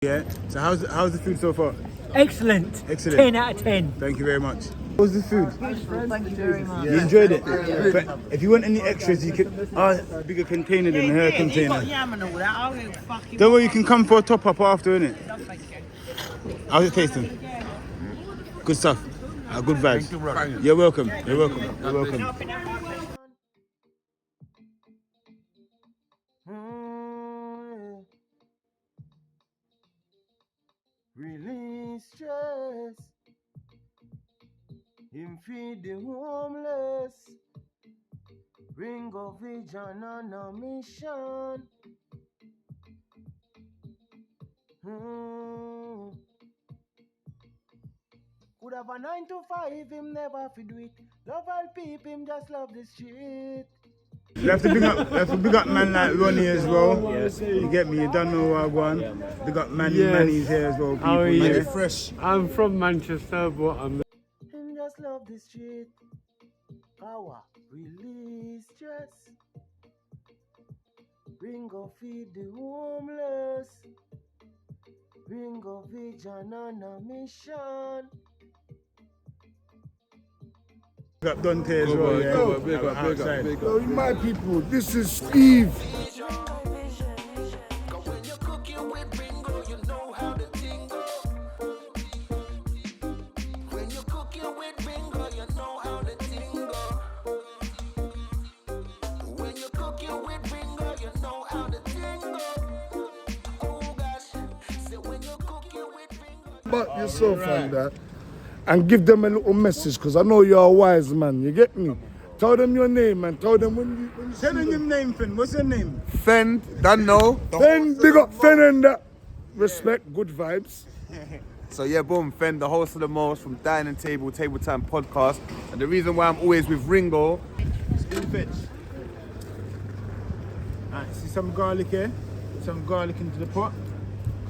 Yeah. So how's the food so far? Excellent. Excellent. 10 out of 10. Thank you very much. How's the food? Thank you very much. You enjoyed it? But if you want any extras, you can. Bigger container than her container. Don't worry, you can come for a top up after, innit? How's it tasting? Good stuff. Good vibes. You're welcome. You're welcome. You're welcome. Release stress. Him feed the homeless. Ringo vision on a mission. Could have a 9 to 5, him never fi do it. Love all people, him just love the street. You have to big up man like Ronnie as well. Yes. You get me? You don't know what I want. Big up Manny's here as well. People. How are you? Fresh. I'm from Manchester, but I'm... Him just love the street. Power, release stress. Ringo feed the homeless. Ringo vision on a mission. Big up Dante as well, yeah. Big up. So, my people, this is Steve. About yourself and that, and give them a little message, because I know you're a wise man, you get me? Tell them your name and tell them when you Tell them your name, Finn. What's your name? Fen, don't know. Fen, big up Fen and that. Respect, good vibes. So yeah, boom, Fen, the host of the most from Dining Table, Table Time Podcast. And the reason why I'm always with Ringo. Still fetch. Alright, see some garlic here? Put some garlic into the pot.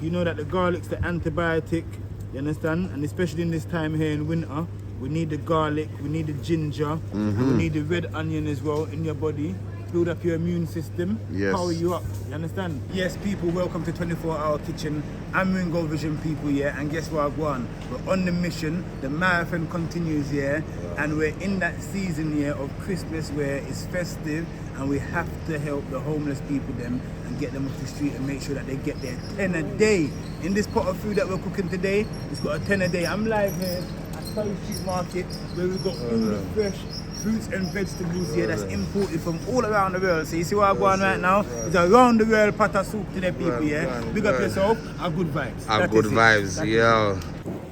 You know that the garlic's the antibiotic, you understand? And especially in this time here in winter, we need the garlic, we need the ginger, and we need the red onion as well in your body. Build up your immune system, power you up, you understand? Yes, people, welcome to 24-Hour Kitchen. I'm Ringo Vision people, yeah, and guess what I've won? We're on the mission, the marathon continues, yeah, and we're in that season, yeah, of Christmas where it's festive, and we have to help the homeless people them and get them off the street and make sure that they get their 10 a day. In this pot of food that we're cooking today, it's got a 10 a day. I'm live here at Surrey Street Market where we've got all the fresh fruits and vegetables here that's imported from all around the world. So you see what I'm going right now? It's a round the world pot of soup to the people, yeah? Big up yourself, have good vibes. Have good vibes, yeah.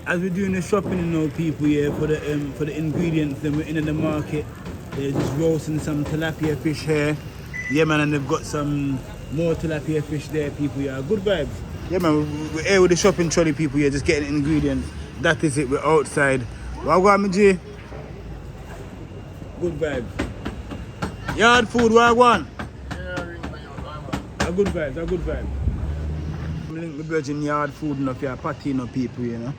As we're doing the shopping, you know, people, yeah, for the ingredients, then we're in the market. They're just roasting some tilapia fish here. Yeah, man, and they've got some more tilapia fish there, people, yeah. Good vibes. Yeah, man, we're here with the shopping trolley, people, yeah, just getting ingredients. That is it, we're outside. Wagwan, G. Good vibes. Yard food, Wagwan. A good vibes, a good vibe. I'm linking the virgin yard food enough here, party enough people, you know.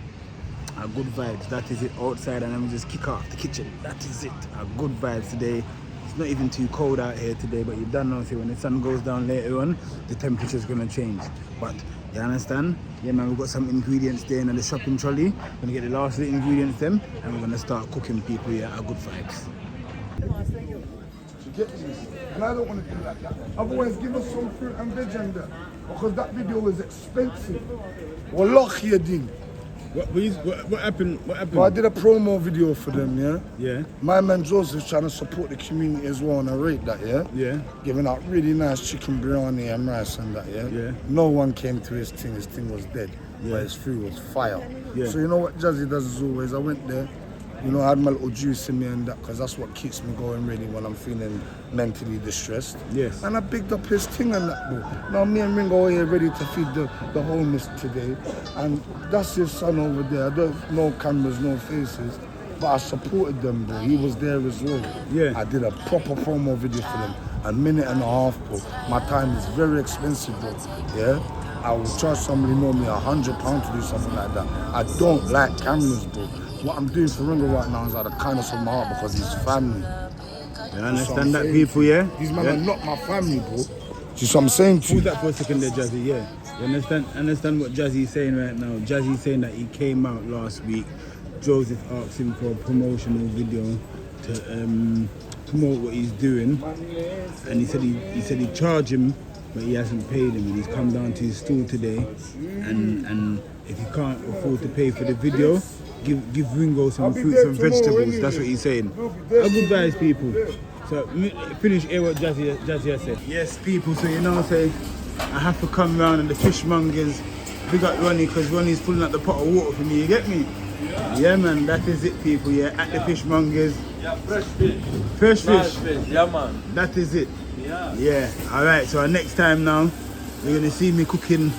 A good vibes, that is it outside, and then we just kick off the kitchen. That is it. A good vibes today. It's not even too cold out here today, but you don't know, see, when the sun goes down later on, the temperature's gonna change. But you understand? Yeah, man, we've got some ingredients there in the shopping trolley. We're gonna get the last of the ingredients then, and we're gonna start cooking people here. A good vibes. And I don't want to do like that. Otherwise, give us some fruit and veg and that. Because that video is expensive. Wallahi, you did. What happened? What happened? Well, I did a promo video for them, yeah? Yeah. My man Joseph's trying to support the community as well, and I rate that, yeah? Yeah. Giving out really nice chicken biryani and rice and that, yeah? Yeah. No one came to his thing was dead. Yeah. But his food was fire. Yeah. So you know what Jazzy does as always, I went there, you know, I had my little juice in me and that, because that's what keeps me going really when I'm feeling mentally distressed. Yes. And I picked up his thing and that, bro. Now me and Ringo are here ready to feed the homeless today. And that's his son over there. I don't know cameras, no faces. But I supported them, bro. He was there as well. Yeah. I did a proper promo video for them. A minute and a half, bro. My time is very expensive, bro. Yeah? I will charge somebody know me £100 to do something like that. I don't like cameras, bro. What I'm doing for Ringo right now is out of the kindness of my heart because he's family. You understand that, people, yeah? These men are not my family, bro. See what I'm saying to you? Pause that for a second there, Jazzy, yeah. You understand what Jazzy's saying right now? Jazzy's saying that he came out last week. Joseph asked him for a promotional video to promote what he's doing, and he said he charged him, but he hasn't paid him. And he's come down to his store today, and if he can't afford to pay for the video, give Ringo some fruits and vegetables. That's what he's saying. How good vibes, people. So finish here what Jazzy has said. Yes, people. So you know, say I have to come round and the fishmongers big up Ronnie, because Ronnie's pulling out the pot of water for me. You get me? Yeah, man. That is it, people. Yeah, at the fishmongers. Yeah, fresh fish. Fresh Fresh fish. fish. Yeah, man. That is it. Yeah. Yeah. All right. So next time now, you're gonna see me cooking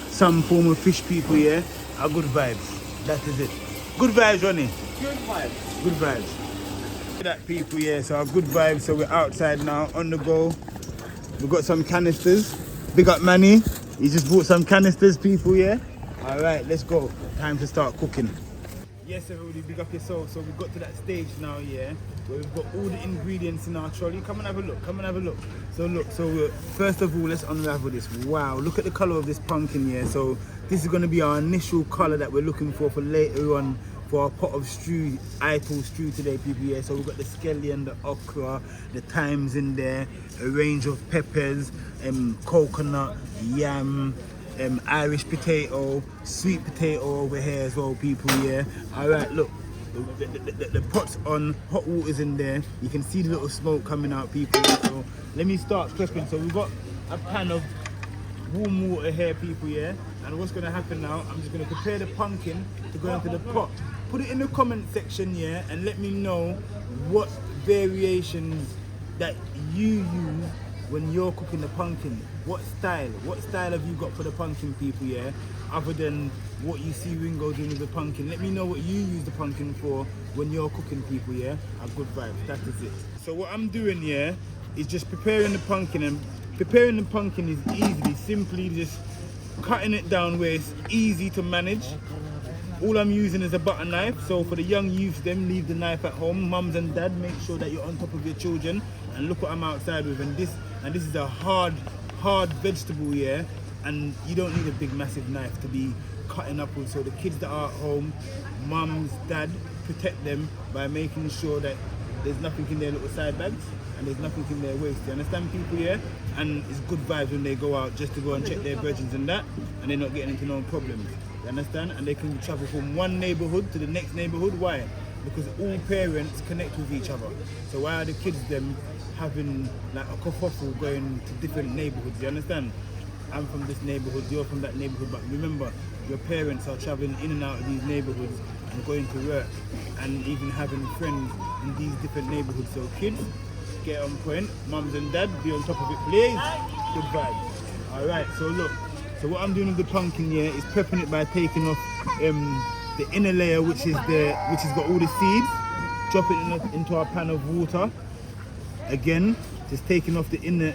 some form of fish, people. Yeah. A good vibes. That is it. Good vibes, Ronnie. Good vibes. Good vibes. That people, yeah. So our good vibes. So we're outside now, on the go. We've got some canisters. Big up Manny. He just bought some canisters, people. Yeah. All right. Let's go. Time to start cooking. Yes, everybody, big up yourself. So we've got to that stage now, yeah, where we've got all the ingredients in our trolley. Come and have a look. Come and have a look. So look. So first of all, let's unravel this. Wow. Look at the color of this pumpkin, yeah. So this is going to be our initial color that we're looking for later on for our pot of stew, idle stew today, people. Yeah. So we've got the scallion, the okra, the thymes in there, a range of peppers, coconut, yam, Irish potato, sweet potato over here as well, people. Yeah. All right. Look. The pot's on, hot water's in there. You can see the little smoke coming out, people. So let me start prepping. So we've got a pan of warm water here, people, yeah. And what's gonna happen now, I'm just gonna prepare the pumpkin to go into the pot. Put it in the comment section, yeah, and let me know what variations that you use when you're cooking the pumpkin. What style have you got for the pumpkin, people, yeah? Other than what you see Ringo doing with the pumpkin. Let me know what you use the pumpkin for when you're cooking, people, yeah? A good vibe, that is it. So what I'm doing, yeah, is just preparing the pumpkin, and preparing the pumpkin is simply just cutting it down where it's easy to manage. All I'm using is a butter knife, so for the young youths, them leave the knife at home. Mums and dad, make sure that you're on top of your children. And look what I'm outside with, and this is a hard vegetable, yeah, and you don't need a big massive knife to be cutting up with. So the kids that are at home, mums, dad, protect them by making sure that there's nothing in their little side bags and there's nothing in their waist. You understand, people, yeah? And it's good vibes when they go out just to go and check their virgins and that, and they're not getting into no problems. You understand? And they can travel from one neighborhood to the next neighborhood. Why? Because all parents connect with each other. So why are the kids them having like a kerfuffle going to different neighborhoods? You understand? I'm from this neighborhood, you're from that neighborhood, but remember, your parents are traveling in and out of these neighborhoods and going to work and even having friends in these different neighborhoods. So kids, get on point. Mums and dad, be on top of it, please. Good vibes. All right. So look. So what I'm doing with the pumpkin here is prepping it by taking off the inner layer, which has got all the seeds. Drop it into our pan of water. Again, just taking off the inner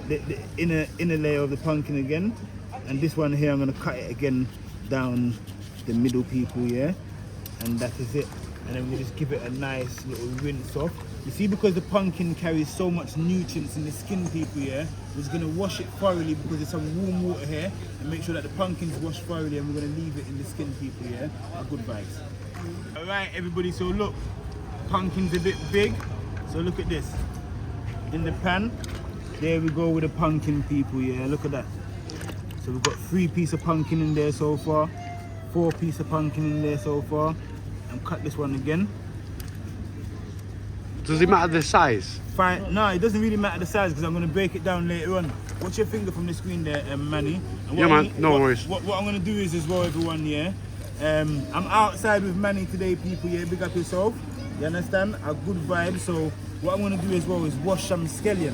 layer of the pumpkin again. And this one here, I'm gonna cut it again down the middle, people, yeah. And that is it. And then we just give it a nice little rinse off. You see, because the pumpkin carries so much nutrients in the skin, people, yeah, we're just gonna wash it thoroughly because there's some warm water here, and make sure that the pumpkin's washed thoroughly, and we're gonna leave it in the skin, people, yeah. Good vibes. All right, everybody. So look, pumpkin's a bit big. So look at this. In the pan, there we go with the pumpkin, people, yeah. Look at that. So we've got 3 pieces of pumpkin in there so far, 4 pieces of pumpkin in there so far, and cut this one again. Does it matter the size? Fine. No, it doesn't really matter the size because I'm going to break it down later on. Watch your finger from the screen there, Manny. Yeah, man, no worries. What I'm going to do is as well, everyone, yeah. I'm outside with Manny today, people, yeah. Big up yourself. You understand? A good vibe. So what I'm going to do as well is wash some scallion.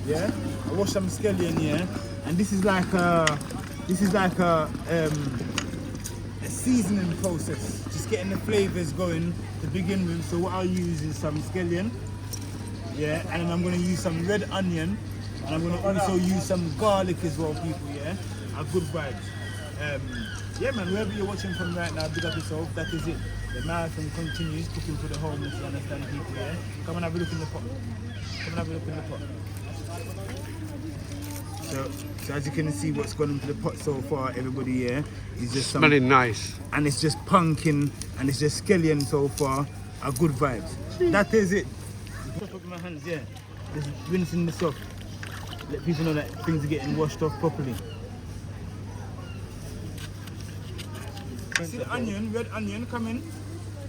Yeah? I wash some scallion, yeah. And this is like a seasoning process. Just getting the flavors going to begin with. So what I'll use is some scallion, yeah, and then I'm gonna use some red onion, and I'm gonna also use some garlic as well, people, yeah. A good vibes. Yeah, man, wherever you're watching from right now, big up yourself. That is it. The marathon continues, cooking for the homeless, you understand, people, yeah. Come and have a look in the pot. Come and have a look in the pot. So as you can see, what's gone into the pot so far, everybody here, is just some, Smelling nice. and it's just pumpkin and it's just scallion so far. Are good vibes. That is it. Just look at my hands, yeah. Just rinsing this off. Let people know that things are getting washed off properly. See the onion, red onion, come in.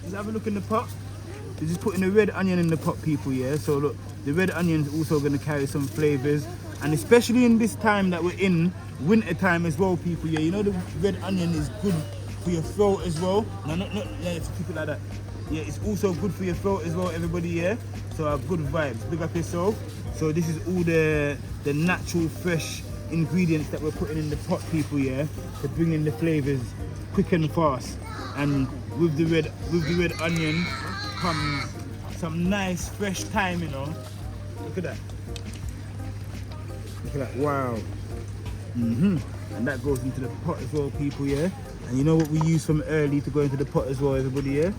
Just have a look in the pot. They're just putting the red onion in the pot, people, yeah? So look, the red onion's also going to carry some flavours. And especially in this time that we're in, winter time as well, people, yeah? You know the red onion is good for your throat as well. No, not yeah, to keep it like that. Yeah, it's also good for your throat as well, everybody, yeah? So good vibes, big up yourself. So this is all the natural, fresh ingredients that we're putting in the pot, people, yeah? To bring in the flavours quick and fast. And with the red onion comes some nice fresh thyme, you know. Look at that. Look at that, wow. And that goes into the pot as well, people, yeah? And you know what we use from early to go into the pot as well, everybody, yeah?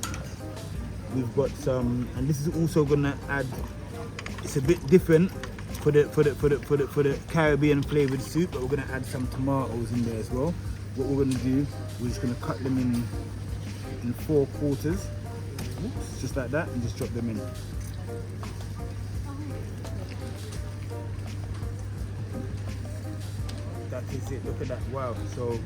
We've got some, and this is also gonna add, it's a bit different for the Caribbean flavored soup, but we're gonna add some tomatoes in there as well. What we're gonna do, we're just gonna cut them in 4 quarters. Oops, just like that, and just drop them in. That is it, look at that, wow. So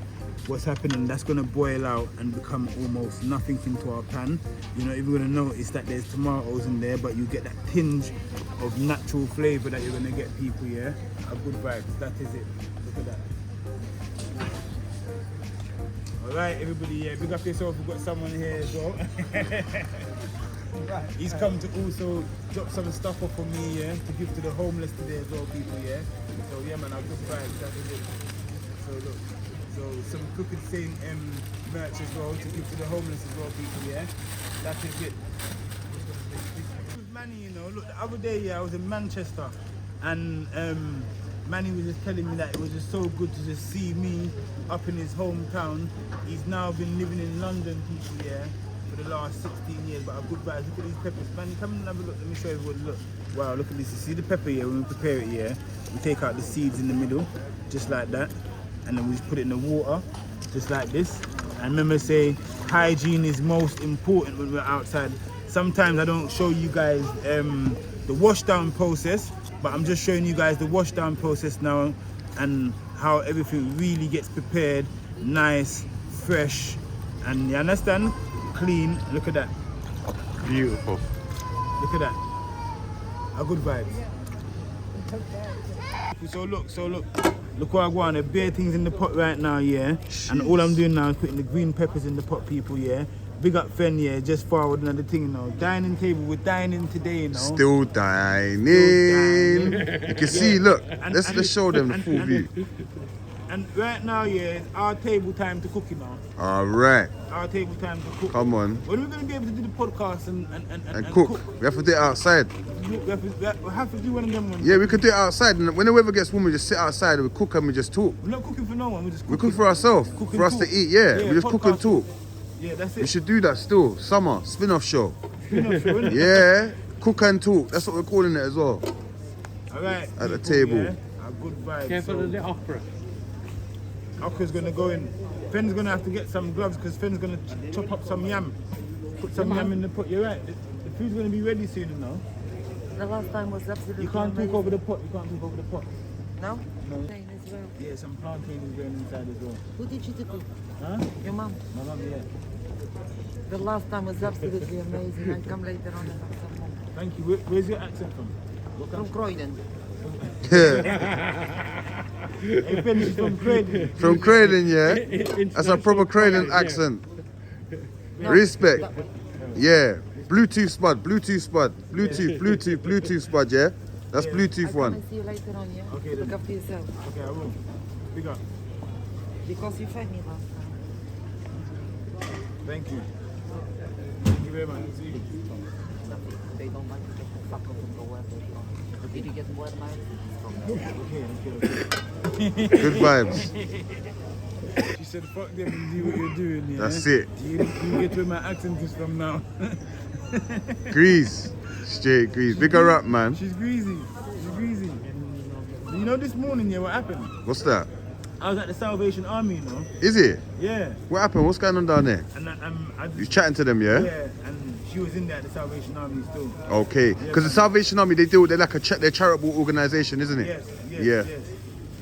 what's happening, that's gonna boil out and become almost nothing into our pan. You're not even gonna notice that there's tomatoes in there, but you get that tinge of natural flavor that you're gonna get, people, yeah? A good vibes, that is it, look at that. All right, everybody, yeah, big up yourself. We've got someone here as well. He's come to also drop some stuff off for me, yeah, to give to the homeless today as well, people, yeah. So yeah, man, our good vibes, that is it. So look, so some Crooked Saint merch as well to give to the homeless as well, people, yeah. That is it. Manny, you know, look, the other day, yeah, I was in Manchester, and Manny was just telling me that it was just so good to just see me up in his hometown. He's now been living in London, people, yeah, for the last 16 years, but a good vibes. Look at these peppers. Manny, come and have a look. Let me show everybody. Look. Wow, look at this. You see the pepper here? When we prepare it here, we take out the seeds in the middle, just like that, and then we just put it in the water, just like this. And remember, say hygiene is most important when we're outside. Sometimes I don't show you guys the wash down process, but I'm just showing you guys the wash down process now and how everything really gets prepared, nice, fresh, and you understand? Clean. Look at that. Beautiful. Look at that. A good vibes. So look what I want. There are bare things in the pot right now, yeah. And all I'm doing now is putting the green peppers in the pot, people, yeah. Big up Fen, yeah, just forward another thing, you know. Dining table, we're dining today, you know. Still dining. You can see, look, let's show them the full view. And right now, yeah, it's our table time to cook, you know. All right. Our table time to cook. Come on. When are we going to be able to do the podcast and cook? We have to do it outside. We have to do one of them ones. Yeah, we could do it outside. And when the weather gets warm, we just sit outside and we cook and we just talk. We're not cooking for no one, we just We cook for ourselves, for us to eat, yeah. We just cook and talk. Yeah, that's it. We should do that still. Summer, spin-off show. Spin-off show, innit? Yeah, cook and talk. That's what we're calling it as well. All right. At the people, table. Yeah, a good vibe. Careful of the okra. Okra's gonna go in. Fenn's gonna have to get some gloves because Fenn's gonna chop up some yam. Put some yam in the pot. You're right. The food's gonna be ready soon, you know. The last time was absolutely You can't amazing. talk over the pot. You can't talk over the pot. No? No. Plain as well. Yeah, some plantain is going inside as well. Who did you cook? Huh? Your mom. My mum, yeah. The last time was absolutely amazing. I'll come later on and have some more. Thank you. Where's your accent from? From Croydon. Hey, Fenn, she's from Croydon. From Croydon, yeah? That's a proper Croydon accent. Respect. Yeah. Bluetooth spud, Bluetooth spud, yeah? That's Bluetooth I'll one. come and see you later on, yeah? Okay, Look then. after yourself. Okay, I will. Big up. Because you fed me last time. Thank you. Thank you very much. See you. They don't like to get the fuck up from the weather. Did you get more miles? Okay. Good vibes. She said, fuck them and do what you're doing, yeah? That's it. You get where my accent is from now. Grease. Straight grease. Big her up, man. She's greasy. She's greasy. you know this morning, yeah, what happened? What's that? I was at the Salvation Army, you know? Is it? Yeah. What happened? What's going on down there? And I You chatting to them, yeah? Yeah, and she was in there at the Salvation Army still. Okay. Because the Salvation Army, they're like they're charitable organisation, isn't it? Yes.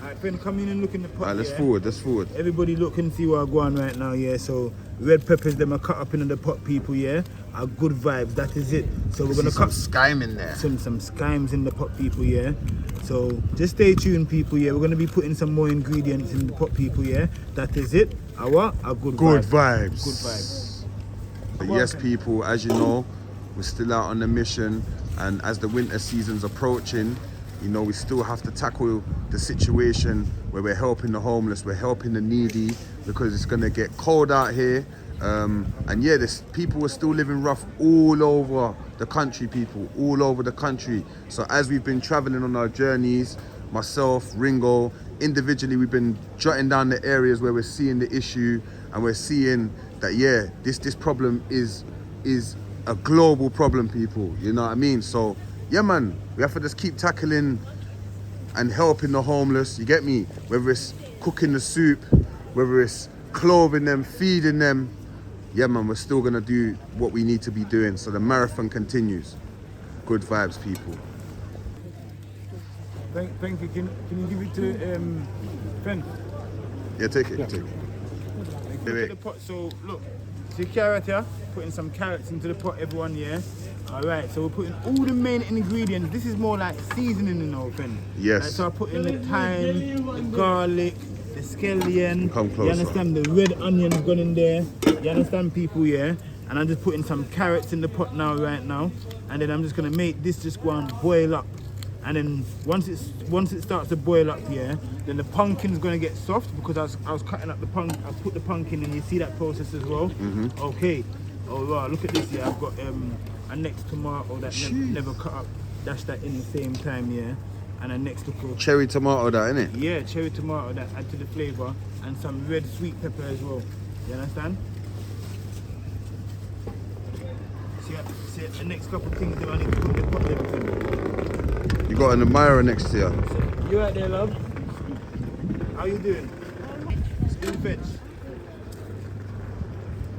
Alright, friend, come in and look in the pot. Alright, let's yeah? forward. Everybody look and see what I go on right now, yeah. So red peppers, them are cut up into the pot, people, yeah. Are good vibes, that is it. So we're gonna cut some skime in there. some skimes in the pot, people, yeah. So just stay tuned, people, yeah. We're gonna be putting some more ingredients in the pot, people, yeah. That is it. Our good vibes. Good vibes. But yes, people, as you know, we're still out on a mission, and as the winter season's approaching, you know, we still have to tackle the situation where we're helping the homeless, we're helping the needy, because it's gonna get cold out here. And yeah, people are still living rough all over the country, people, all over the country. So as we've been traveling on our journeys, myself, Ringo, individually, we've been jotting down the areas where we're seeing the issue, and we're seeing that, yeah, this problem is a global problem, people, you know what I mean? So yeah, man, we have to just keep tackling and helping the homeless, you get me? Whether it's cooking the soup, whether it's clothing them, feeding them, yeah, man, we're still gonna do what we need to be doing. So the marathon continues. Good vibes, people. Thank you. Can you give it to friend? Yeah, take it. Look at the pot. So look, see carrot here? Putting some carrots into the pot, everyone, yeah? Alright, so we're putting all the main ingredients. This is more like seasoning, you know, friend. Yes. Like, so I put in the thyme, the garlic, the scallion. Come closer. You understand? The red onions gone in there. You understand, people, yeah? And I'm just putting some carrots in the pot now, right now. And then I'm just gonna make this just go and boil up. And then once it starts to boil up, yeah, then the pumpkin's gonna get soft, because I was cutting up the pumpkin. I put the pumpkin in. You see that process as well. Okay. Oh wow, look at this. Yeah, I've got a next tomato that never cut up. Dash that in the same time, yeah. And a next little Cherry tomato, that innit? yeah, cherry tomato that add to the flavour, and some red sweet pepper as well. You understand? See the next couple of things that I need to put in the pot there. You got an admirer next to you. So, you right there, love? How you doing? Still fetch.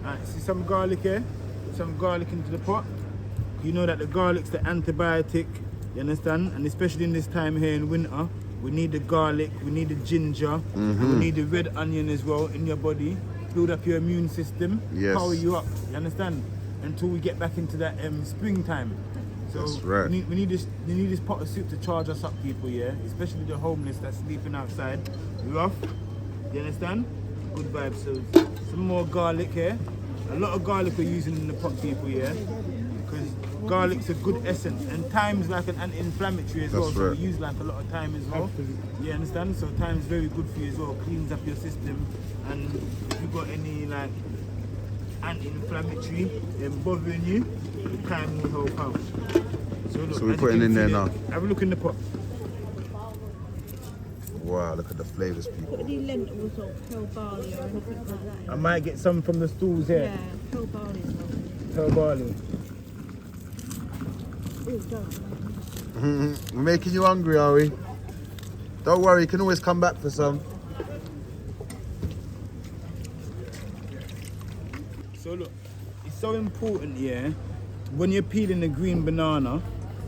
Alright, see some garlic here? Put some garlic into the pot. You know that the garlic's the antibiotic, you understand? And especially in this time here in winter, we need the garlic, we need the ginger, and we need the red onion as well in your body. Build up your immune system, power you up, you understand? Until we get back into that springtime. So that's right. we need this pot of soup to charge us up, people, yeah? Especially the homeless that's sleeping outside. Rough, you understand? Good vibes. So some more garlic here. A lot of garlic we're using in the pot, people, yeah? Because garlic's a good essence, and thyme's like an anti-inflammatory as well. That's So right. we use like a lot of thyme as well. You understand? So thyme's very good for you as well. Cleans up your system, and if you've got any like anti-inflammatory bothering you, the thyme will help out. So look, So we're as you putting can in there see now. Have a look in the pot. Wow, look at the flavours, people. Put any lentils or pearl barley or anything like that. I might get some from the stools here. Yeah, pearl barley is lovely. Pearl barley. Ooh, don't. We're making you hungry, are we? Don't worry, you can always come back for some. So look, it's so important, yeah, when you're peeling a green banana,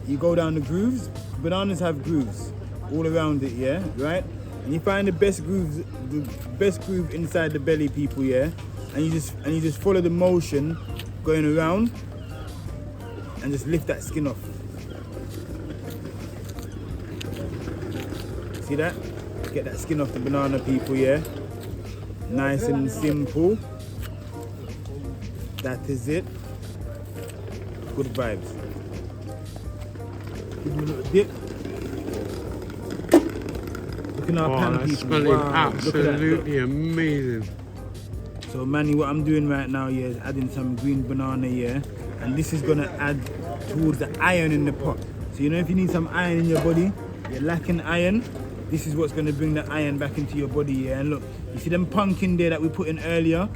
you go down the grooves. Bananas have grooves all around it, yeah, right? And you find the best groove inside the belly, people, yeah, and you just follow the motion going around and just lift that skin off. See that? Get that skin off the banana, people, yeah? Nice and simple. That is it. Good vibes. Give me a little dip. Look at our pan, that's people. smelling Wow, look at that. Look. absolutely amazing. So Manny, what I'm doing right now, yeah, is adding some green banana, yeah, and this is gonna add towards the iron in the pot. So you know, if you need some iron in your body, you're lacking iron, this is what's gonna bring the iron back into your body, yeah. And look, you see them pumpkin there that we put in earlier?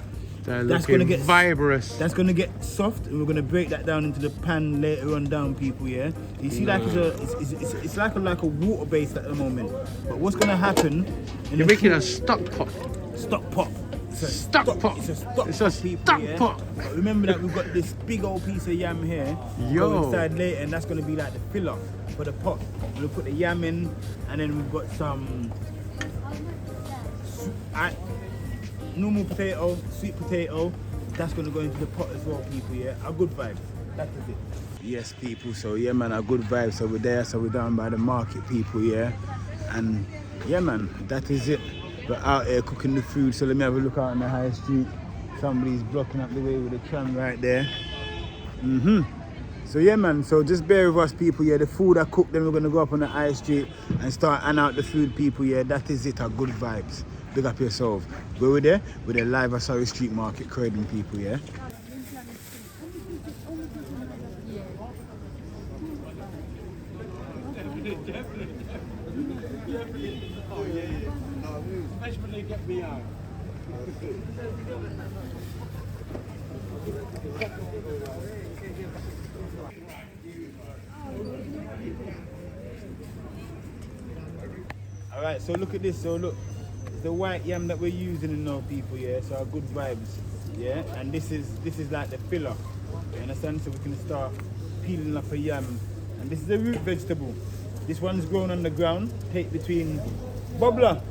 They're That's looking gonna get vibrous. That's gonna get soft, and we're gonna break that down into the pan later on down, people. Yeah, you see, like it's like a water base at the moment. But what's gonna happen? You're making a stock pot. stock pot. It's a Stock pot. It's a stock It's a pot, people, stock yeah? pot. But remember that we've got this big old piece of yam here. Yo. Go inside later, and that's gonna be like the filler for the pot. We'll put the yam in, and then we've got some normal potato, sweet potato. That's gonna go into the pot as well, people. Yeah, a good vibe. That is it. Yes, people. So yeah, man, a good vibe. So we're there. So we're down by the market, people. Yeah, and yeah, man, that is it. We're out here cooking the food. So let me have a look out on the high street. Somebody's blocking up the way with a tram right there. So yeah, man, so just bear with us, people. Yeah, the food I cooked, then we're gonna go up on the high street and start and out the food, people. Yeah, that is it. A good vibes. Big up yourself. Where we're there? We're there live at Surrey Street Market, Croydon, people. Yeah. All right, so look at this. So look, it's the white yam that we're using in now, people. Yeah, so our good vibes. Yeah, and this is like the filler. You understand? So we can start peeling up a yam, and this is a root vegetable. This one's grown on the ground. Take between bubbler.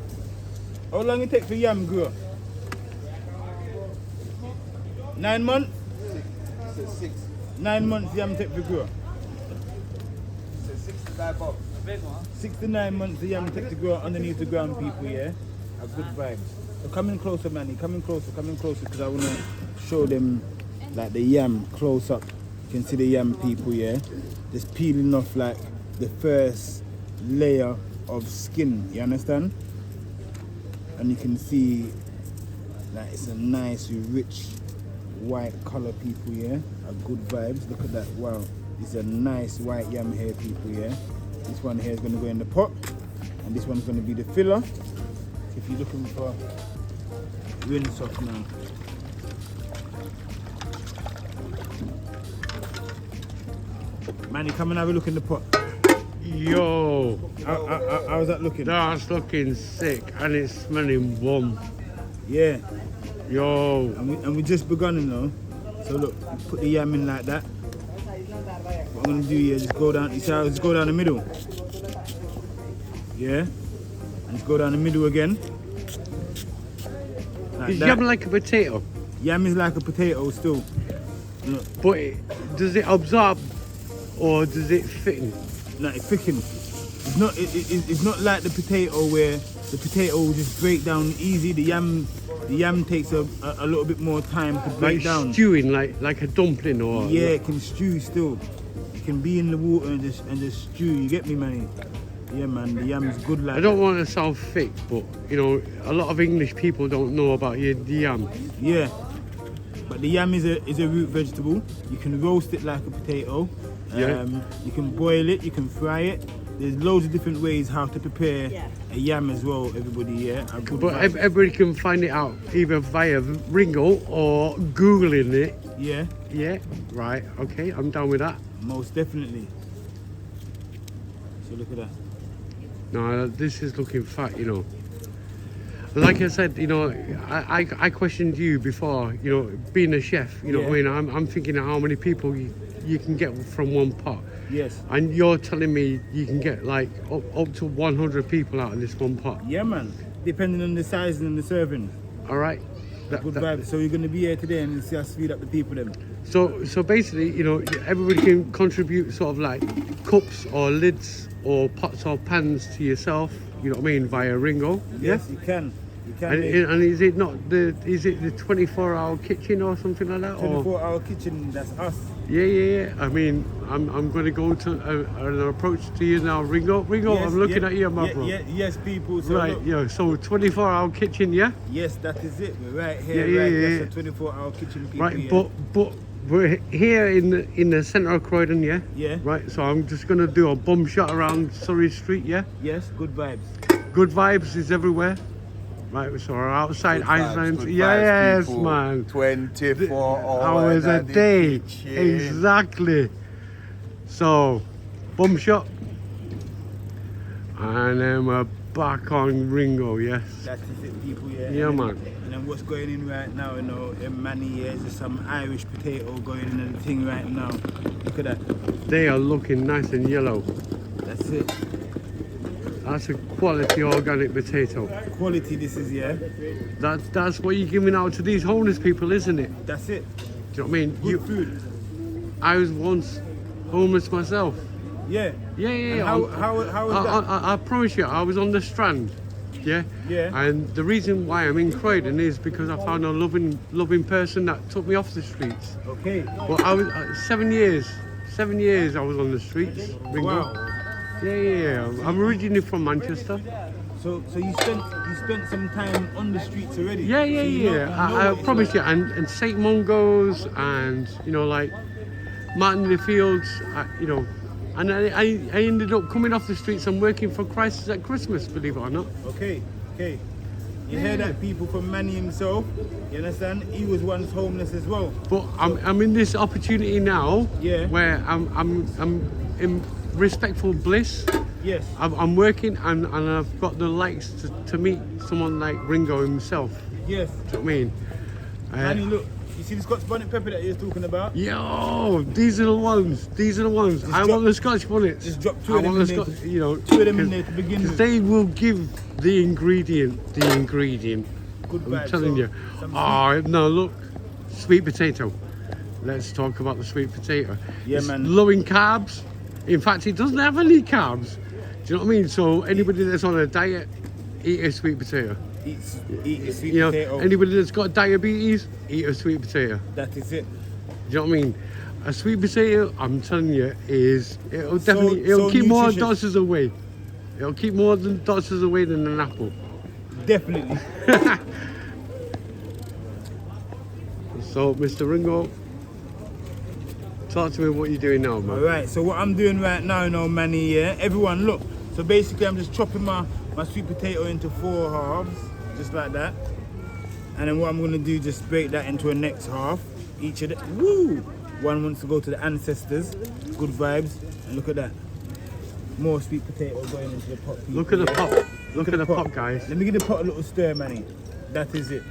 How long it take for yam grow? 9 months. 9 months yam take to grow. 6 to 9 months the yam take to grow underneath the ground, people. Yeah, a good vibes. So come in closer, Manny. Come in closer, because I wanna show them like the yam close up. You can see the yam, people. Yeah, just peeling off like the first layer of skin. You understand? And you can see like it's a nice, rich white color, people. Yeah, a good vibes. Look at that. Wow, it's a nice white yam here, people. Yeah. This one here is going to go in the pot, and this one's going to be the filler. If you're looking for rinse off now. Manny, come and have a look in the pot. Yo, How's that looking? that's looking sick and it's smelling warm. Yeah, Yo, and we just begun, you know. So look, we put the yam in like that. What I'm going to do here is just go down, you see how just go down the middle. Yeah, and just go down the middle again. Like is that. yam like a potato? Yam is like a potato still. Look, But does it absorb or does it thicken? like it's thicken. It's not like the potato where the potato will just break down easy. The yam takes a little bit more time to break Like down. stewing, like a dumpling or... Yeah, it can stew still. It can be in the water and just stew. You get me, man? Yeah, man. The yam is good like I don't want to sound fake, but you know, a lot of English people don't know about the yam. that. Yeah, but the yam is a root vegetable. You can roast it like a potato. Yeah. You can boil it. You can fry it. There's loads of different ways how to prepare a yam as well, everybody. Yeah. A good But vibe. everybody can find it out either via Ringo or Googling it. Yeah. Yeah, right, okay, I'm down with that. Most definitely. So look at that. No, this is looking fat, you know. Like I said, you know, I questioned you before, you know, being a chef, you know what I mean? I'm thinking of how many people you can get from one pot. Yes. And you're telling me you can get like up to 100 people out of this one pot. Yeah, man. Depending on the size and the serving. All right? Good vibe. So you're gonna be here today and see us feed up the people then. So basically, you know, everybody can contribute sort of like cups or lids or pots or pans to yourself, you know what I mean, via Ringo. Yes, you can. You can. And is it not the 24-hour kitchen or something like that? 24-hour kitchen, that's us. Yeah. I mean, I'm going to go to an approach to you now, Ringo. Yes, I'm looking at you, my bro. Yes, people. So Right, look, yeah. So 24-hour kitchen, yeah. yes, that is it. We're right here. Yeah. That's a 24-hour kitchen, people. Right, yeah. but we're here in the centre of Croydon, yeah. Yeah. Right, so I'm just going to do a bum shot around Surrey Street, yeah. Yes, good vibes. Good vibes is everywhere. Right, so we're outside Good vibes, Iceland. good vibes, Yes, people. man. 24 Hours a at the day. kitchen. Exactly. So, bum shot. And then we're back on Ringo, yes. That's it, people, yeah. Yeah, and man. And then what's going in right now, you know, in Manny, yeah, is just some Irish potato going in the thing right now. Look at that. They are looking nice and yellow. That's it. That's a quality organic potato. Quality this is, yeah. That's what you're giving out to these homeless people, isn't it? That's it. Do you know what I mean? Good food. I was once homeless myself. Yeah. Yeah. And how was that? I promise you, I was on the Strand. Yeah. Yeah. And the reason why I'm in Croydon is because I found a loving person that took me off the streets. Okay. Well, I was 7 years. 7 years I was on the streets. Ringo. Wow. Yeah. I'm originally from Manchester. So you spent some time on the streets already. Yeah. So you know I what it's promise like. you. And St. Mungo's and like Martin in the Fields, and I ended up coming off the streets and working for Christ at Christmas, believe it or not. Okay. You hear that, people, from Manny himself, you understand? He was once homeless as well. But I'm in this opportunity now, Yeah. where I'm in respectful bliss. Yes. I'm working and I've got the likes to meet someone like Ringo himself. Yes. Do you know what I mean? Manny, look, you see the Scotch bonnet pepper that he was talking about? Yo, these are the ones. I want the Scotch bonnets. Just drop two I of them want in the there. Scotch, Two of them in there to begin because with. they will give the ingredient. Good I'm vibes. telling So, you. some Oh no, look, sweet potato. Let's talk about the sweet potato. Yeah, It's man. low in carbs. In fact, it doesn't have any carbs. Do you know what I mean? So anybody that's on a diet, eat a sweet potato. Eat a sweet You know, potato. anybody that's got diabetes, eat a sweet potato. That is it. Do you know what I mean? A sweet potato, I'm telling you, it'll definitely so keep more nutritious. doctors away. It'll keep more than doctors away than an apple. Definitely. So, Mr. Ringo, talk to me what you're doing now, man. Alright, so what I'm doing right now, you know, Manny, yeah? Everyone, look. So basically, I'm just chopping my sweet potato into 4 halves, just like that. And then what I'm gonna do, just break that into a next half. Each of them, woo! One wants to go to the ancestors, good vibes. And look at that. More sweet potato going into the pot. People, Look at the yeah? pot. Look at the pot, guys. Let me give the pot a little stir, Manny. That is it.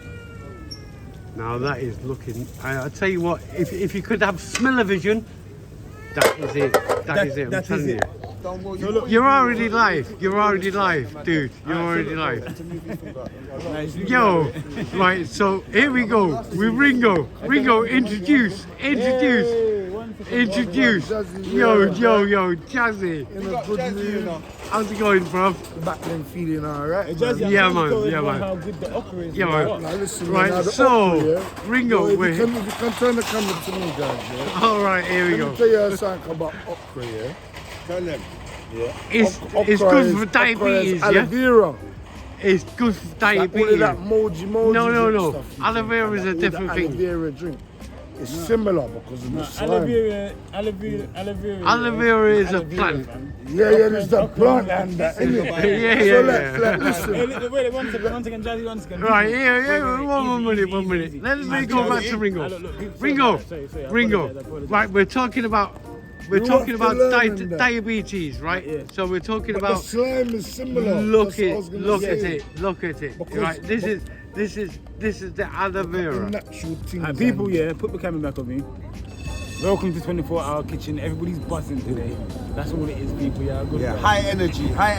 Now that is looking. I tell you what, if you could have smell-o-vision, that is it. That is it. I'm that is telling you. it. So look, You're already live. You're already live, dude. You're already live. nice. Yo, right. So here we go with Ringo. Ringo, introduce. Hey, one second. Introduce. Yo, Jazzy. In a good mood. How's it going, bro? Back then feeling alright. Hey, Jazzy, I'm Yeah, trying to man, tell yeah, everyone man. How good the okra is. Yeah, man. Now listen, Right, now the so, okra, yeah? Ringo, Yo, we're if you can turn the camera to me, guys, yeah? all right. Here we Let me go. tell you something about okra, yeah? Tell them. It's Okra good is- for okra is diabetes, aloe yeah. vera. It's good for Like all of diabetes. that moji No. stuff you Aloe drink, vera and is a all different that thing. Aloe vera drink. It's similar because of the slime. Aloe vera. Aloe vera is a aloe vera, plant. fam. Yeah, there's that plant and that, innit? Yeah. So like, listen. Hey, wait, one second, Jazzy, one second. Right, Easy. yeah, Wait, one easy, minute. easy. Let me Easy. go back Easy. to Ringo. Look, Ringo, sorry, I Ringo. apologize. Right, we're talking about You have to learn that. diabetes, right? Yeah. So we're talking But the about slime is similar. look That's what I was gonna say. look at it. Because- Right, this is the aloe The vera. natural things. Alright, people, yeah, put the camera back on me. Welcome to 24-hour kitchen. Everybody's buzzing today. That's all it is, people. Yeah, good. Yeah, vibes. high energy. High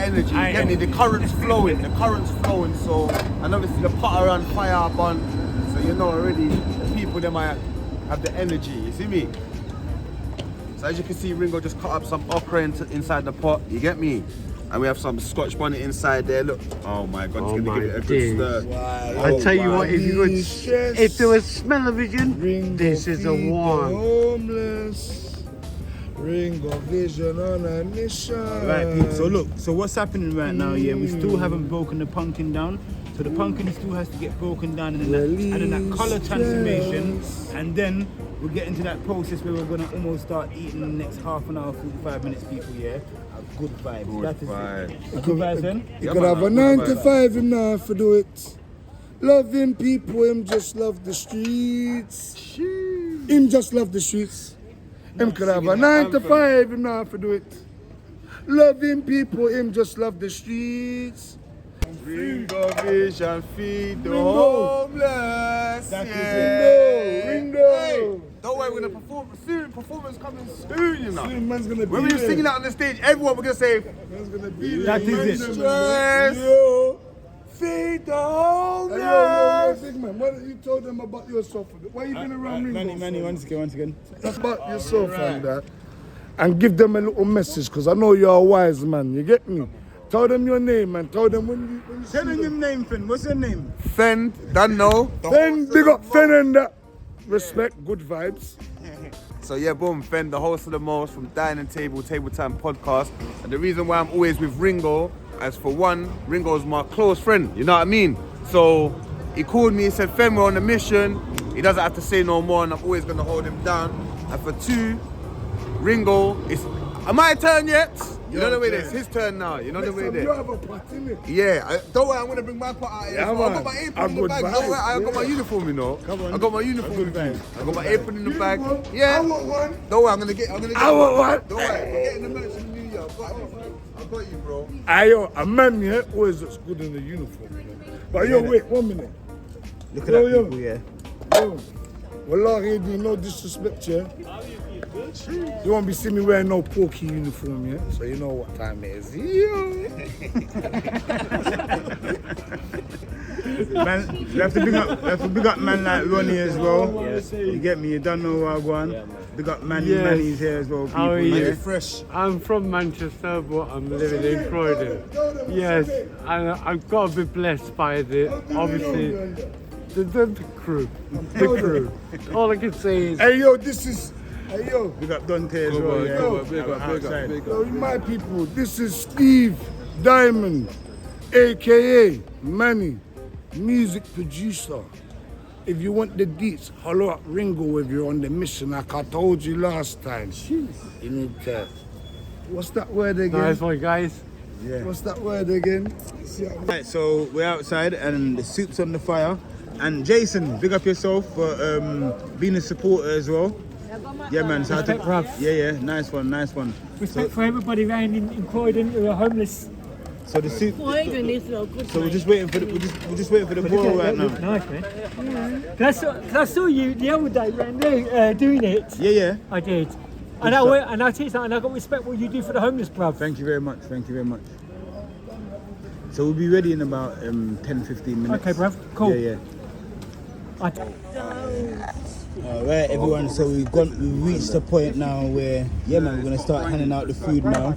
Get me? The energy. current's flowing. So, and obviously the pot are on fire up on. So you know already the people they might have the energy. You see me? So as you can see, Ringo just cut up some okra inside the pot. You get me? And we have some Scotch bonnet inside there. Look. Oh my God, Oh it's gonna my give it a days. good stir. I tell you wow. what, if there was smell-o-vision, Ringo this is a feed the one. homeless. Ringo vision on a mission. Right, people. So look, so what's happening right now? Yeah, we still haven't broken the pumpkin down. So the pumpkin still has to get broken down, and then that color transformation, and then we'll get into that process where we're gonna almost start eating in the next half an hour, 45 minutes, people. Yeah, a good vibes. Good That is vibes. it. A good vibes, then. You could have a 9 to 5 in there if you do it. Loving people, him just love the streets. Him just love the streets. Him could have a 9 to 5, him not have to do it. Loving people, him just love the streets. Ringo Vision, feed the Ringo. homeless. That is Yeah. Ringo. Hey, don't worry, we're gonna perform soon. Performance coming soon, you know. Soon man's gonna be When we were there. singing out on the stage, everyone we're gonna say, Man's gonna be That there. is it. Stress. Yo. feed the Hey, homeless. yo, big man, why don't you tell them about yourself? Why you been around Ringo? Manny, once again. About yourself and that. And give them a little message, because I know you're a wise man, you get me? Tell them your name and tell them when you Tell see them your them. name, Finn. What's your name? Fen, don't know. Fen, big up Fen and that. Respect, good vibes. So yeah, boom, Fen, the host of the most from Dining Table, Table Time podcast. And the reason why I'm always with Ringo, as for one, Ringo's my close friend, you know what I mean? So he called me, he said, Fen, we're on a mission. He doesn't have to say no more and I'm always gonna hold him down. And for two, Ringo, it's, am I turn yet? You know the way it's his turn now, you know the way You there. have a part in it. Yeah, don't worry, I'm gonna bring my pot out here. Yeah, So I man. got my apron A in the good bag. vibe, Don't worry, I got my yeah. uniform, you know. Come on. I got my uniform A good with me. vibe. I got my apron in the bag. Uniform? Yeah. I want one. Don't worry, I'm gonna get. I want one. Don't worry, we're getting the merch in the new year. I got you, bro. Ayo, a man here always looks good in the uniform, you know. But yo, wait, 1 minute. Look at Yo, that yo. people, yeah. Yo, wallahi, no disrespect, yeah. You won't be seeing me wearing no porky uniform, yeah? So you know what time it is. Yo. Man, you have to big up man like Ronnie as well. You get me? You don't know what I want. Big up Manny, Yes. Manny's here as well. People, How are you? yeah. Fresh. I'm from Manchester, but I'm living in Croydon. Yes, and I've got to be blessed by the, obviously, the crew. The crew. All I can say is, Hey, yo, this is. Hey, yo. Big up Dante as well. Yeah. Outside. Yo, my people, this is Steve Diamond, aka Manny, music producer. If you want the deets, holler up Ringo if you're on the mission, like I told you last time. You need to. What's that word again? nice one, guys. Yeah. What's that word again? Right, so we're outside and the soup's on the fire. And Jason, big up yourself for being a supporter as well. Yeah, man. So Respect, bruv. yeah. Nice one. Respect for everybody around in Croydon who are homeless. So the soup. Croydon is no good. So we're just waiting for the boil right now. Nice, man. Cause I saw you the other day around there doing it. Yeah. I did. And I tell you something, I got respect what you do for the homeless, bruv. Thank you very much. So we'll be ready in about 10-15 minutes. Okay, bruv. Cool. Yeah. I- Alright everyone, so we reached the point now where, yeah man, we're going to start handing out the food now.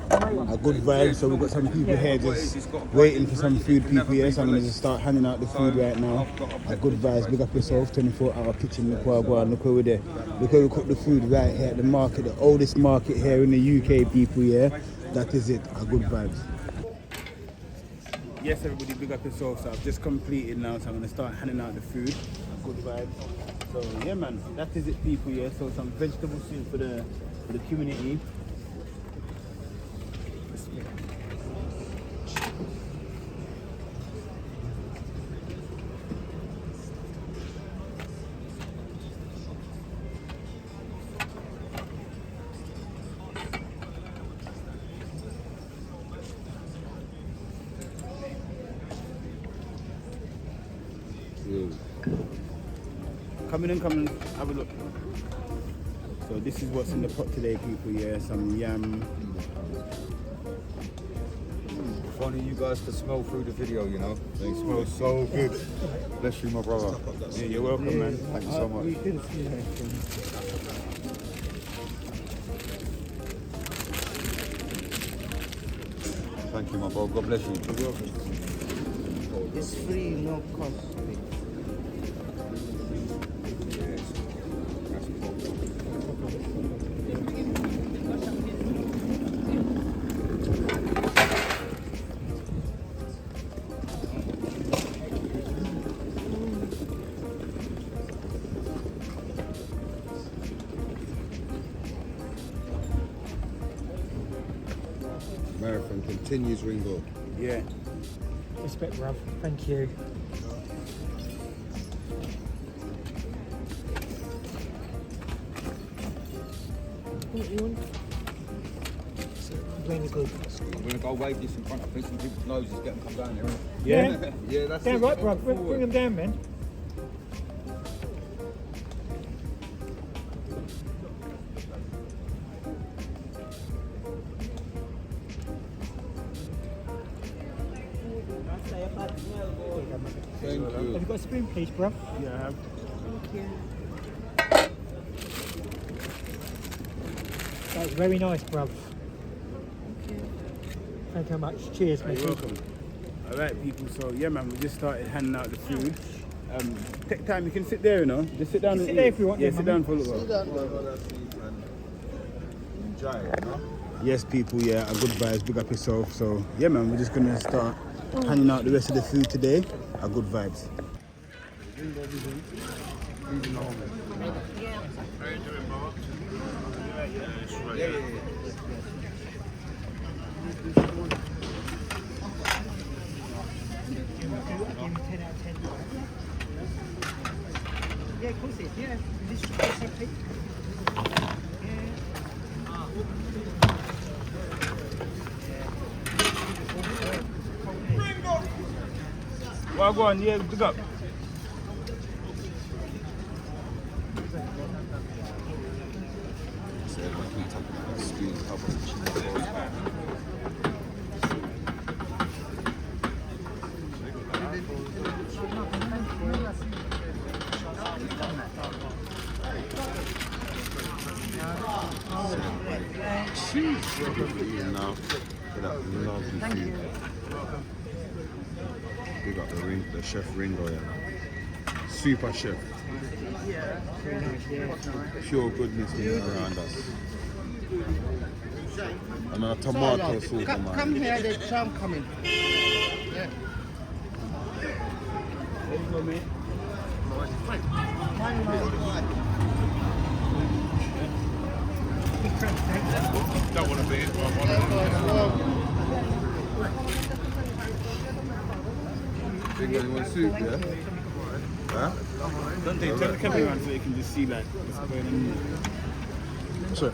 A good vibe, so we've got some people here just waiting for some food people here, so I'm going to just start handing out the food right now. A good vibes, big up yourself, 24-hour kitchen, look where we're there. Look where we cook the food right here at the market, the oldest market here in the UK people, yeah. That is it, a good vibes. Yes everybody, big up yourself, so I've just completed now, so I'm going to start handing out the food. A good vibes. So yeah man, that is it people, yeah. So some vegetable soup for the community. Come in, have a look. So this is what's in the pot today, people, yeah. Some yam. If only you guys could smell through the video, you know. They smell so good. Bless you, my brother. Yeah, you're welcome, man. Thank you so much. Thank you, my bro. God bless you. You're welcome. It's free, no cost. Marathon continues, Ringo. Yeah. Respect, bruv. Thank you. What you want? Very good. I'm gonna go wave this in front. I think some people's noses get them come down here. Yeah? Yeah, that's Damn it. right, bro. Forward. Bring them down, man. Thank Have you. you got a spoon, please, bro? Yeah, I have. Thank you. That was very nice, bro. Thank you. Thank you very much. Cheers, mate. You're welcome. All right, people. So yeah, man, we just started handing out the food. Take time. You can sit there, you know. Just sit down. You and sit eat. there if you want, Yeah, yeah, sit mummy. down for a little while. Enjoy it, no? Yes, people. Yeah, a good vibes. Big up yourself. So yeah, man, we're just gonna start handing out the rest of the food today. A good vibes. Yeah, of course it is. Yeah. This is okay. Well, go on. Yeah, big up. So everyone keep talking about the screen cover. Eating now. Look at that lovely food. We got the chef Ringo here. Super chef. Pure goodness around us. And a tomato sauce, man. Come here, the tram coming. Yeah. There you go, mate. Don't want to be it, but I Think anyone soup, yeah? Huh? Don't they turn the camera around so you can just see like what's going on? Sorry.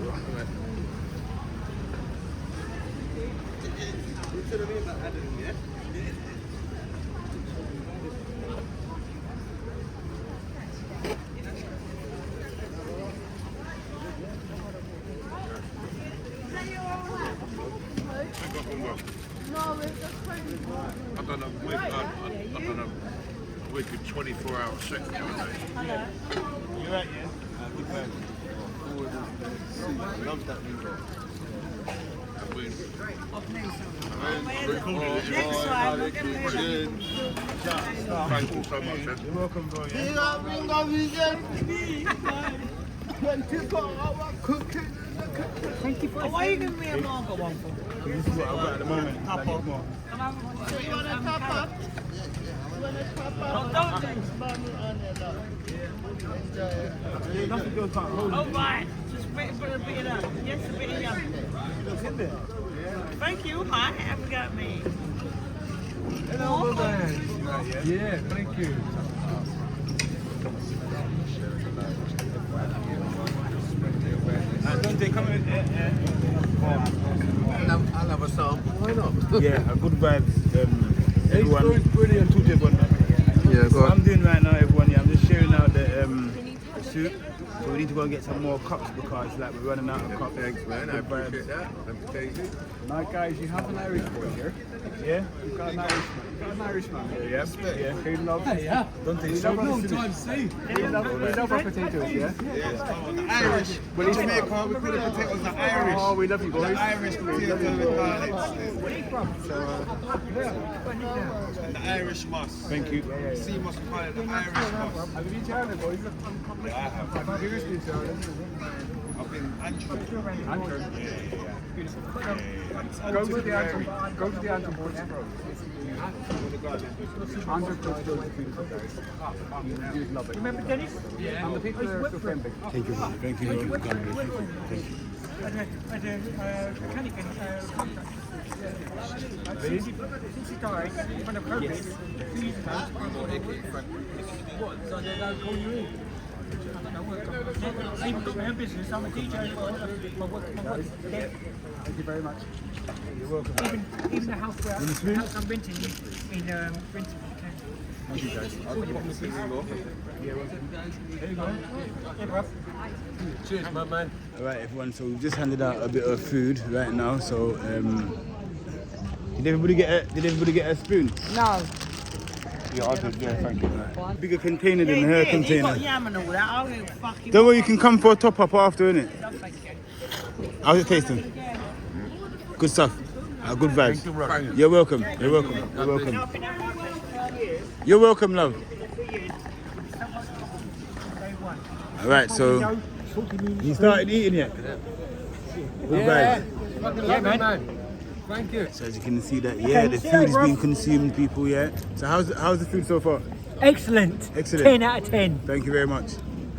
I've done a wicked 24-hour set the other day. You're right, yeah? Good vibes. Love that Ringo. Thank you so much, Ed. You're welcome, bro. Yeah? Thank you for Why are you giving me a longer one for? This is what I've got at the moment. Like, it's more. You want a top up? Nothing goes can't hold Oh, right. Just waiting for the bit of that. Yes, a bit of yum. It's in there. Thank you. Hi, have you got me? Hello, man. Yeah, thank you. Don't they come in? I'll have a sample. Why not? Yeah, a good vibes. Everyone, brilliant. to everyone. Yeah, go What I'm doing right now, everyone, yeah, I'm just sharing out the soup. So we need to go and get some more cups because like we're running out of cups. Thanks, man. I Good vibes. appreciate that. That's tasty. Now, guys, you have an Irish boy here. Yeah? You've got an Irishman. You've got an Irishman here, yeah? Yeah. Who loves Don't they we show love our potatoes, yeah? Irish. Well, he's Jamaica. We call it potatoes the Irish. Oh, we love you, boys. Irish potatoes with garlic. The Irish moss. Thank you. See, must call it the Irish moss. Have you been to Ireland, boys? I have. Have you been to Ireland? I've been Antrim. Antrim. Go to the Antrim Boys Pro. Antrim Boys Pro is beautiful, guys. You'd love it. Remember Dennis? And the people there are so friendly. Thank you. Thank you. God bless you. Thank you. Mechanic since he died, when I heard this, 2 years ago, so they're going to call you in. even got my own business. I'm a DJ as well. Thank you very much. You're welcome. Even the house where the house I'm renting in renting. Thank you guys. I'll put the season off. There you go. Yeah, bro. Cheers, my man. Alright everyone, so we've just handed out a bit of food right now, so did everybody get a spoon? No. Yeah, I did, yeah, thank you. Bigger container than her You container. got yam and all that. I will fucking. Don't worry, you can come for a top up after, innit? No, thank you. How's it tasting? Good stuff. Good vibes. You're welcome. You're welcome. You're welcome. You're welcome, love. Alright, so you started eating yet? Good vibes. Yeah, man. Thank you. So as you can see that, yeah, the food is being consumed, people, yeah. So how's the food so far? Excellent. Excellent. 10 out of 10. Thank you very much.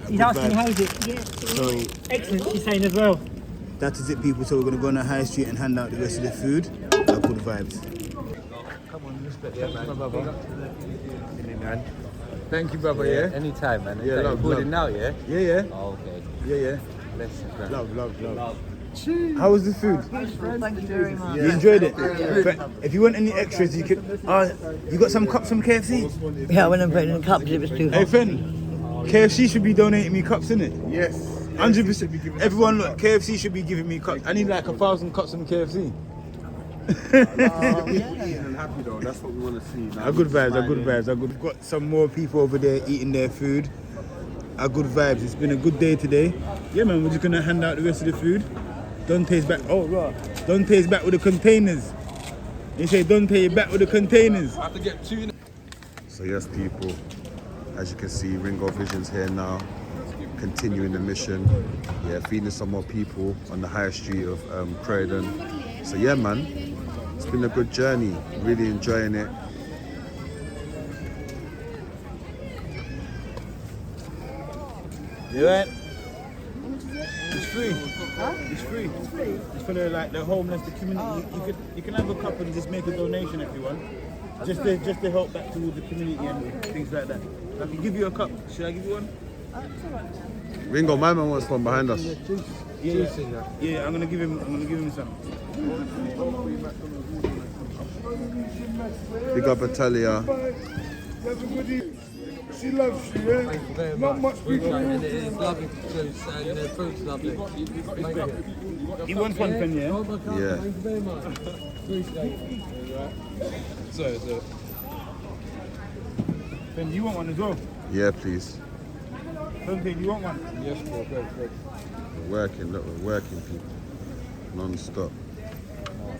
He's Good asking vibes. how's it. Yeah. So Excellent, he's saying as well. that is it, people. So we're gonna go on the high street and hand out the rest of the food. Good vibes. Come on, respect that, man. Thank you, brother. Yeah. Anytime, man. Yeah, love, Recording love. now, yeah? Yeah, yeah. Oh, okay. Yeah, yeah. Blessings, man. Love. How was the food? Thank you very much. You enjoyed it? If you want any extras, you could. You got some cups from KFC? Yeah, when I'm putting in cups, it was too Hey, hot. Fen, KFC should be donating me cups, innit? Yes. 100%. Everyone, look, KFC should be giving me cups. I need like 1,000 cups from KFC. Eating and happy though, that's what we want to see. Good vibes. We've got some more people over there eating their food. Good vibes. It's been a good day today. Yeah, man, we're just gonna hand out the rest of the food. Dante's back. Oh, right. Dante's back with the containers. They say Dante back with the containers. I have to get two. So yes, people, as you can see, Ringo Vision's here now, continuing the mission. Yeah, feeding some more people on the high street of Croydon. So yeah, man, it's been a good journey. Really enjoying it. You right? It's free. Huh? It's free. It's free. It's for the homeless, the community. You can have a cup and just make a donation if you want. Just to help back towards the community and things like that. I can give you a cup. Should I give you one? Ringo, my man wants one behind us. Yeah, I'm gonna give him some. Big up Italia. She loves you, yeah? Not much people. It's lovely to choose, and the food's lovely. He wants one pen, yeah? Yeah. Thank you very much. Appreciate it. So. Pen, do you want one as well? Yeah, please. Dante, do you want one? Yes, bro, good. We're working people. Non-stop.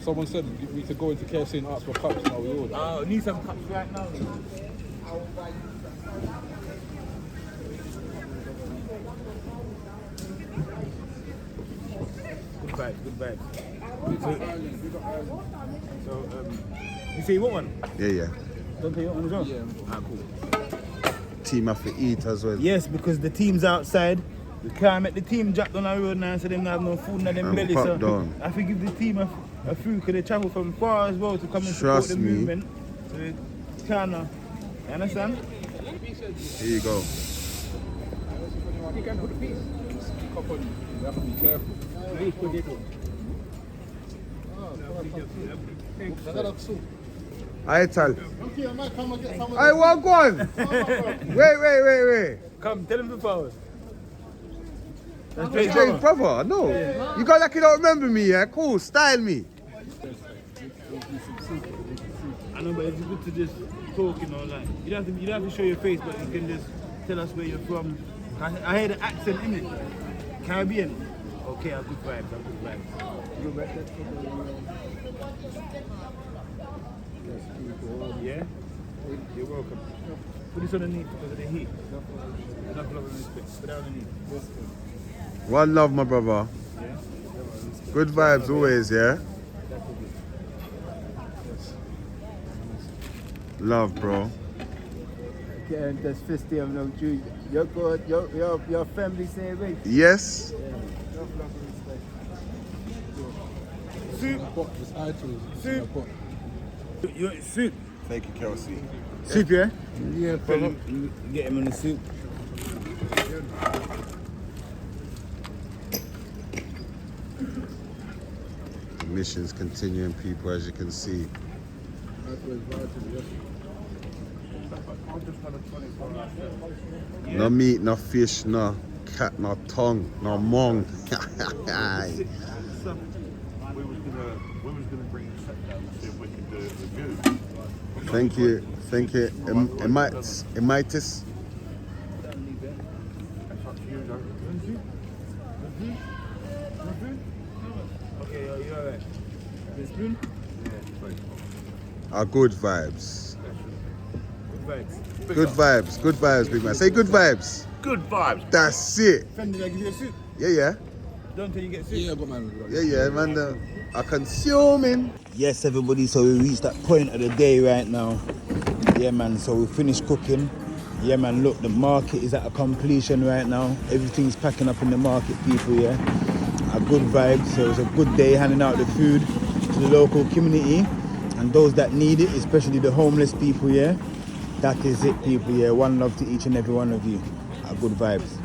Someone said we could go into KFC and ask for cups now. We order. Oh, need some cups right now. Good vibes. So, you say you want one? Yeah. Dante, you want one as well? Yeah. Cool. Team have to eat as well. Yes, because the team's outside. We can't make the team drop down the road now so they don't have no food in them And belly. pop So down. I have to give the team a food because they travel from far as well to come and support Trust the me. movement. So they can't. You understand? Here you go. You can put a piece. Cup on you. You have to be careful. I tell. I want one. Wait. Come, tell him to forward. That's Hey, straight James, brother, no. You got like you don't remember me, yeah? Cool, style me. I know, but it's good to just talk, you know, like, you don't have to show your face, but you can just tell us where you're from. I hear the accent in it. Caribbean. Okay, I'll good vibes. Yeah? You're welcome. Put this underneath because of the heat. Enough love and respect. Put it underneath. One love, my brother. Yeah? Good vibes always, yeah? Love, bro. And that's 50 of no Jew. You're good. Your family say right. Yes? Soup. Soup. You want soup? Thank you, Kelsey. Soup, yeah? Yeah, Brother, get him in the soup. mission's continuing, people, as you can see. No meat, no fish, no cat, no tongue, no mong. We was gonna bring the set down to see if we could do a review. Thank you. Emitis. That's up to you, though. Okay, you alright? The spoon? Are good vibes. Good vibes. Good vibes, big man. Say good vibes. Good vibes. That's it. Friend, did I give you a suit? Yeah. Don't tell you get sick. Yeah, but man. Yeah, man. Are consuming. Yes, everybody, so we reached that point of the day right now. Yeah, man, so we finished cooking. Yeah, man, look, the market is at a completion right now. Everything's packing up in the market, people, yeah. A good vibe, so it was a good day handing out the food to the local community and those that need it, especially the homeless people, yeah. That is it, people, yeah. One love to each and every one of you. A good vibes.